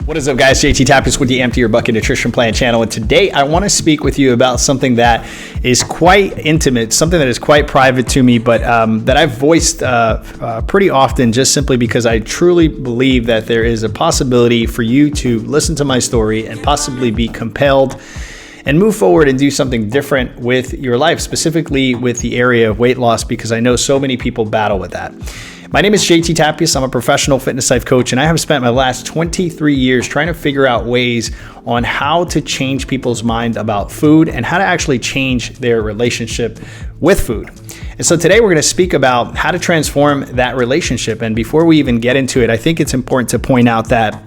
What is up, guys? JT Tapias with the Empty Your Bucket Nutrition Plan channel, and today I want to speak with you about something that is quite intimate, something that is quite private to me, but that I've voiced pretty often, just simply because I truly believe that there is a possibility for you to listen to my story and possibly be compelled and move forward and do something different with your life, specifically with the area of weight loss, because I know so many people battle with that. My name is JT Tapias. I'm a professional fitness life coach, and I have spent my last 23 years trying to figure out ways on how to change people's mind about food and how to actually change their relationship with food. And so today we're going to speak about how to transform that relationship. And before we even get into it, I think it's important to point out that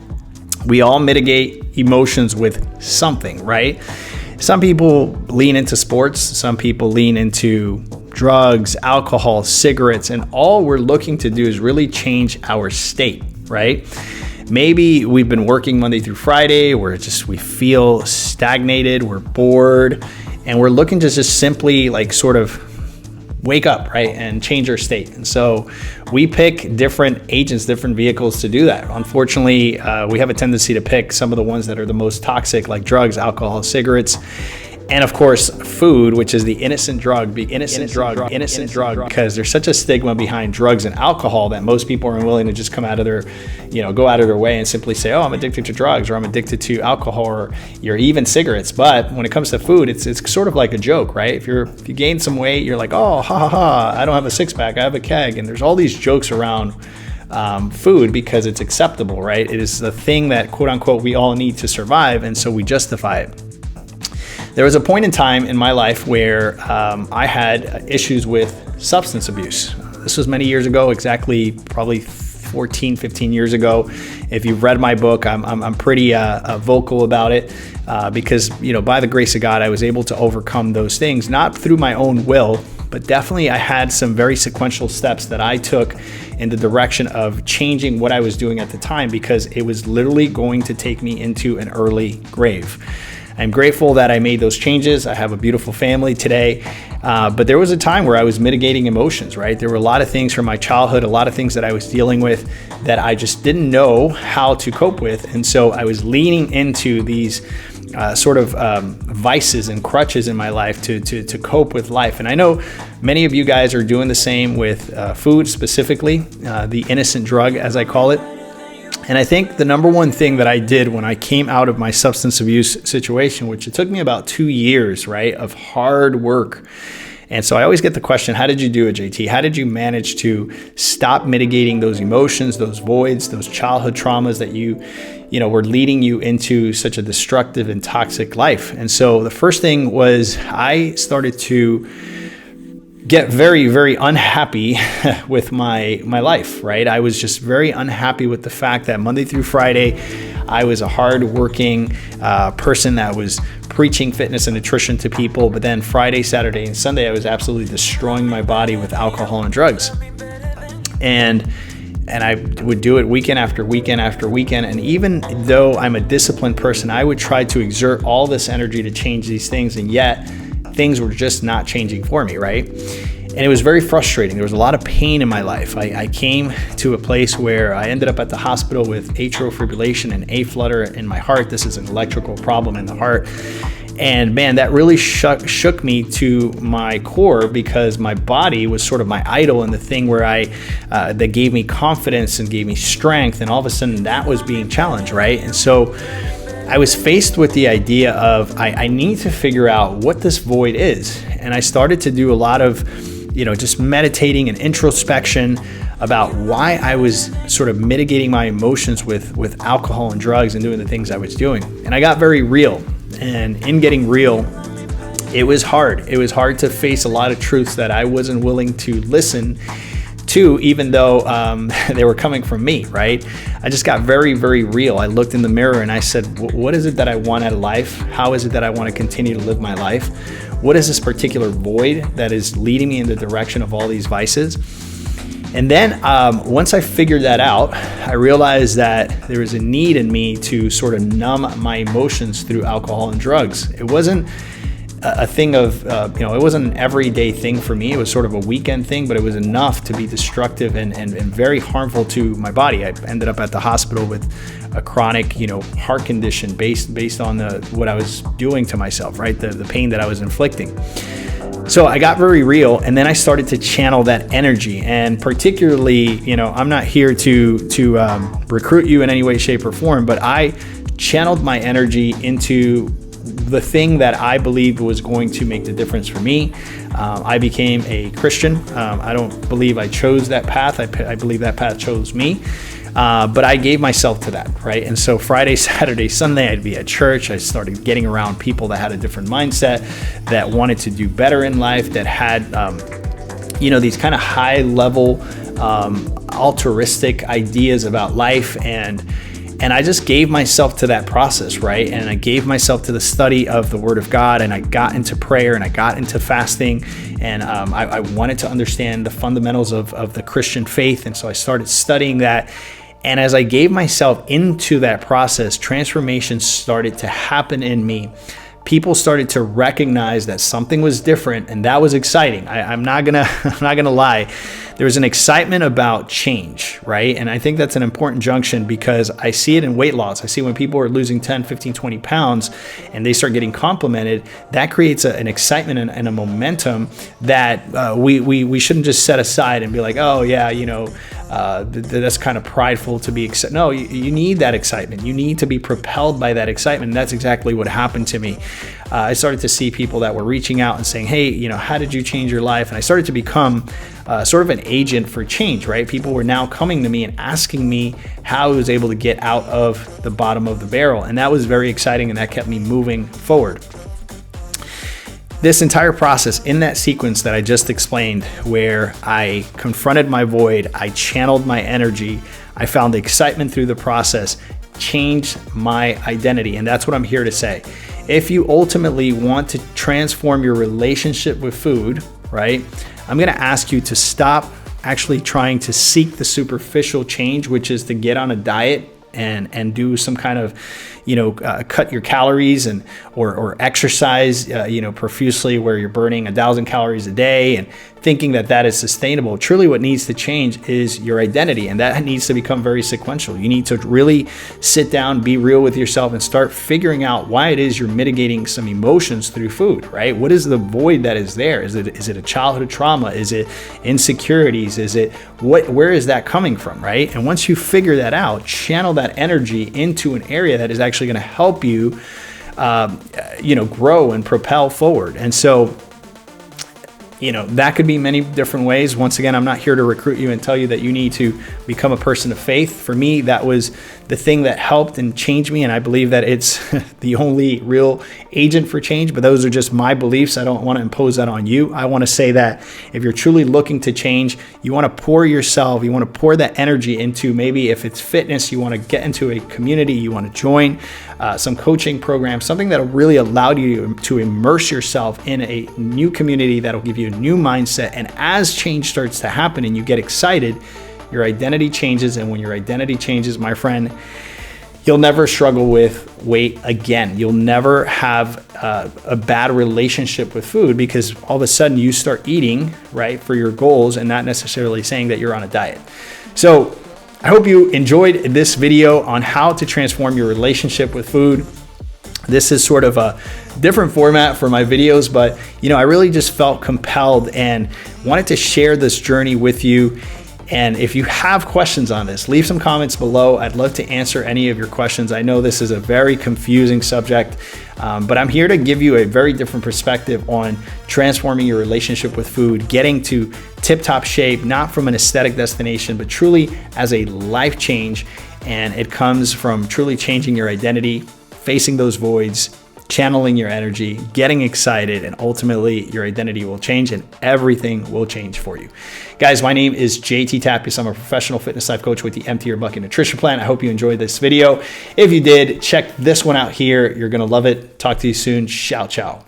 we all mitigate emotions with something, right? Some people lean into sports, some people lean into drugs, alcohol, cigarettes, and all we're looking to do is really change our state, right? Maybe we've been working Monday through Friday, we feel stagnated, we're bored, and we're looking to just simply sort of wake up, right, and change our state. And so we pick different agents, different vehicles to do that. Unfortunately, we have a tendency to pick some of the ones that are the most toxic, like drugs, alcohol, cigarettes, and of course, food, which is the innocent drug, because there's such a stigma behind drugs and alcohol that most people are unwilling to just go out of their way and simply say, oh, I'm addicted to drugs, or I'm addicted to alcohol, or even cigarettes. But when it comes to food, it's sort of like a joke, right? If you gain some weight, you're like, oh, ha ha ha, I don't have a six pack, I have a keg. And there's all these jokes around food because it's acceptable, right? It is the thing that, quote unquote, we all need to survive, and so we justify it. There was a point in time in my life where I had issues with substance abuse. This was many years ago, exactly probably 14, 15 years ago. If you've read my book, I'm pretty vocal about it because, by the grace of God, I was able to overcome those things, not through my own will, but definitely I had some very sequential steps that I took in the direction of changing what I was doing at the time, because it was literally going to take me into an early grave. I'm grateful that I made those changes. I have a beautiful family today. But there was a time where I was mitigating emotions, right? There were a lot of things from my childhood, a lot of things that I was dealing with that I just didn't know how to cope with. And so I was leaning into these vices and crutches in my life to cope with life. And I know many of you guys are doing the same with food, specifically, the innocent drug, as I call it. And I think the number one thing that I did when I came out of my substance abuse situation, which it took me about 2 years, right, of hard work. And so I always get the question, how did you do it, JT? How did you manage to stop mitigating those emotions, those voids, those childhood traumas that were leading you into such a destructive and toxic life? And so the first thing was I started to get very, very unhappy with my life, right? I was just very unhappy with the fact that Monday through Friday, I was a hard-working person that was preaching fitness and nutrition to people, but then Friday, Saturday, and Sunday, I was absolutely destroying my body with alcohol and drugs. And I would do it weekend after weekend after weekend. And even though I'm a disciplined person, I would try to exert all this energy to change these things, and yet things were just not changing for me, right? And it was very frustrating. There was a lot of pain in my life. I came to a place where I ended up at the hospital with atrial fibrillation and A-flutter in my heart. This is an electrical problem in the heart. And man, that really shook me to my core, because my body was sort of my idol and the thing where that gave me confidence and gave me strength. And all of a sudden that was being challenged, right? And so I was faced with the idea of I need to figure out what this void is. And I started to do a lot of, just meditating and introspection about why I was sort of mitigating my emotions with alcohol and drugs and doing the things I was doing. And I got very real. And in getting real, it was hard. It was hard to face a lot of truths that I wasn't willing to listen to, even though they were coming from me, right? I just got very, very real. I looked in the mirror and I said, what is it that I want out of life? How is it that I want to continue to live my life? What is this particular void that is leading me in the direction of all these vices? And then once I figured that out, I realized that there was a need in me to sort of numb my emotions through alcohol and drugs. It wasn't a thing of, it wasn't an everyday thing for me. It was sort of a weekend thing, but it was enough to be destructive and very harmful to my body. I ended up at the hospital with a chronic, heart condition based on what I was doing to myself, right? The pain that I was inflicting. So I got very real, and then I started to channel that energy. And particularly, I'm not here to recruit you in any way, shape, or form, but I channeled my energy into the thing that I believed was going to make the difference for me. I became a Christian. I don't believe I chose that path. I believe that path chose me. But I gave myself to that, right? And so Friday, Saturday, Sunday, I'd be at church. I started getting around people that had a different mindset, that wanted to do better in life, that had, these kind of high level, altruistic ideas about life. And I just gave myself to that process, right? And I gave myself to the study of the Word of God, and I got into prayer, and I got into fasting, and I wanted to understand the fundamentals of the Christian faith. And so I started studying that. And as I gave myself into that process, transformation started to happen in me. People started to recognize that something was different, and that was exciting. I'm not gonna lie. There was an excitement about change, right? And I think that's an important junction, because I see it in weight loss. I see when people are losing 10, 15, 20 pounds and they start getting complimented, that creates an excitement and a momentum that we shouldn't just set aside and be like, oh yeah, that's kind of prideful to be excited. No, you need that excitement. You need to be propelled by that excitement. And that's exactly what happened to me. I started to see people that were reaching out and saying, hey, how did you change your life? And I started to become sort of an agent for change, right? People were now coming to me and asking me how I was able to get out of the bottom of the barrel. And that was very exciting, and that kept me moving forward. This entire process, in that sequence that I just explained, where I confronted my void, I channeled my energy, I found excitement through the process, changed my identity. And that's what I'm here to say. If you ultimately want to transform your relationship with food, right, I'm going to ask you to stop actually trying to seek the superficial change, which is to get on a diet and do some kind of, cut your calories or exercise, profusely, where you're burning 1,000 calories a day and thinking that is sustainable. Truly what needs to change is your identity, and that needs to become very sequential. You need to really sit down, be real with yourself, and start figuring out why it is you're mitigating some emotions through food, right? What is the void that is there? Is it a childhood trauma? Is it insecurities? Where is that coming from, right? And once you figure that out, channel that energy into an area that is actually going to help you, grow and propel forward. And so, that could be many different ways. Once again, I'm not here to recruit you and tell you that you need to become a person of faith. For me, that was the thing that helped and changed me, and I believe that it's the only real agent for change, but those are just my beliefs. I don't want to impose that on you. I want to say that if you're truly looking to change, you want to pour that energy into, maybe if it's fitness, you want to get into a community, you want to join some coaching program, something that'll really allow you to immerse yourself in a new community that'll give you a new mindset. And as change starts to happen and you get excited, your identity changes. And when your identity changes, my friend, you'll never struggle with weight again. You'll never have a bad relationship with food, because all of a sudden you start eating, right, for your goals, and not necessarily saying that you're on a diet. So I hope you enjoyed this video on how to transform your relationship with food. This is sort of a different format for my videos, but I really just felt compelled and wanted to share this journey with you. And if you have questions on this, leave some comments below. I'd love to answer any of your questions. I know this is a very confusing subject, but I'm here to give you a very different perspective on transforming your relationship with food, getting to tip-top shape, not from an aesthetic destination, but truly as a life change. And it comes from truly changing your identity, facing those voids, channeling your energy, getting excited, and ultimately your identity will change and everything will change for you. Guys, my name is JT Tapias. I'm a professional fitness life coach with the Empty Your Bucket Nutrition Plan. I hope you enjoyed this video. If you did, check this one out here. You're going to love it. Talk to you soon. Ciao, ciao.